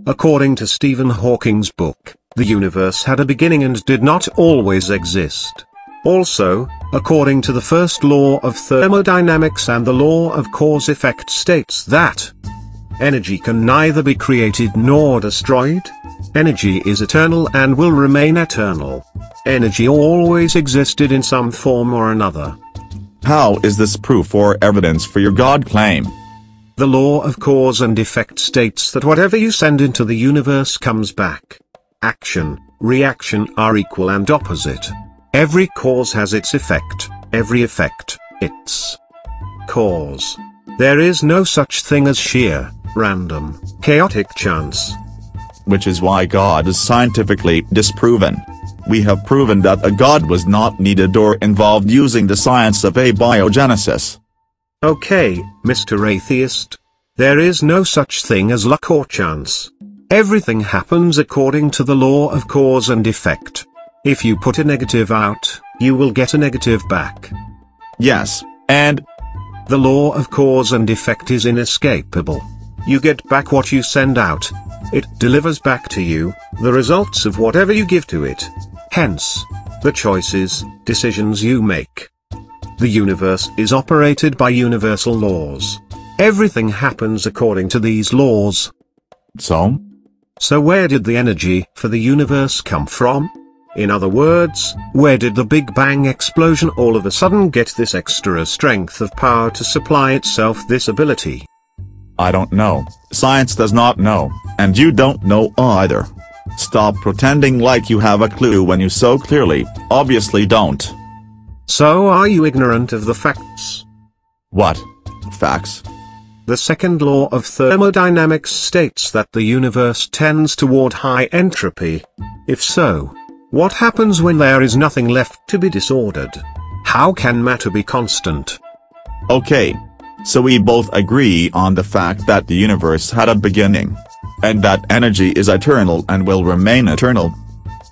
According to Stephen Hawking's book, the universe had a beginning and did not always exist. Also, according to the first law of thermodynamics and the law of cause-effect states that energy can neither be created nor destroyed. Energy is eternal and will remain eternal. Energy always existed in some form or another. How is this proof or evidence for your God claim? The law of cause and effect states that whatever you send into the universe comes back. Action, reaction are equal and opposite. Every cause has its effect, every effect, its cause. There is no such thing as sheer, random, chaotic chance. Which is why God is scientifically disproven. We have proven that a God was not needed or involved using the science of abiogenesis. Okay, Mr. Atheist. There is no such thing as luck or chance. Everything happens according to the law of cause and effect. If you put a negative out, you will get a negative back. Yes, and the law of cause and effect is inescapable. You get back what you send out. It delivers back to you the results of whatever you give to it. Hence, the choices, decisions you make. The universe is operated by universal laws. Everything happens according to these laws. So where did the energy for the universe come from? In other words, where did the Big Bang explosion all of a sudden get this extra strength of power to supply itself this ability? I don't know. Science does not know, and you don't know either. Stop pretending like you have a clue when you so clearly, obviously don't. So are you ignorant of the facts? What facts? The second law of thermodynamics states that the universe tends toward high entropy. If so, what happens when there is nothing left to be disordered? How can matter be constant? Okay. So we both agree on the fact that the universe had a beginning. And that energy is eternal and will remain eternal.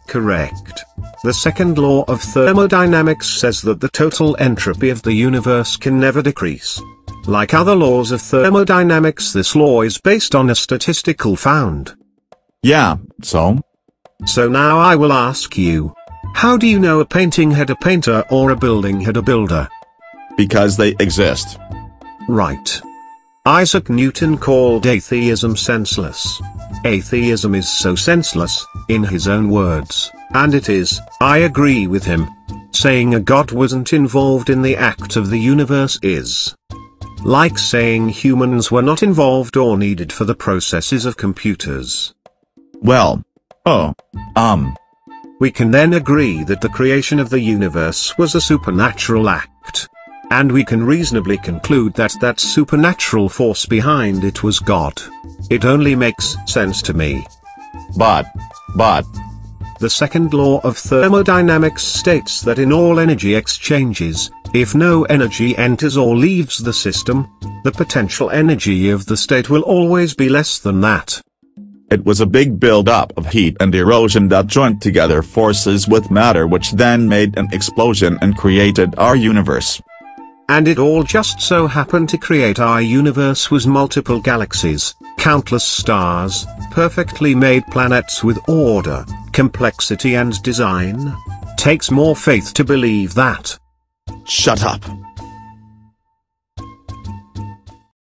Correct. The second law of thermodynamics says that the total entropy of the universe can never decrease. Like other laws of thermodynamics, this law is based on a statistical found. Yeah, so? So now I will ask you, how do you know a painting had a painter or a building had a builder? Because they exist. Right. Isaac Newton called atheism senseless. Atheism is so senseless, in his own words, and it is, I agree with him. Saying a God wasn't involved in the act of the universe is like saying humans were not involved or needed for the processes of computers. Well, we can then agree that the creation of the universe was a supernatural act. And we can reasonably conclude that that supernatural force behind it was God. It only makes sense to me. But. The second law of thermodynamics states that in all energy exchanges, if no energy enters or leaves the system, the potential energy of the state will always be less than that. It was a big build-up of heat and erosion that joined together forces with matter, which then made an explosion and created our universe. And it all just so happened to create our universe was multiple galaxies, countless stars, perfectly made planets with order, complexity and design. Takes more faith to believe that. Shut up.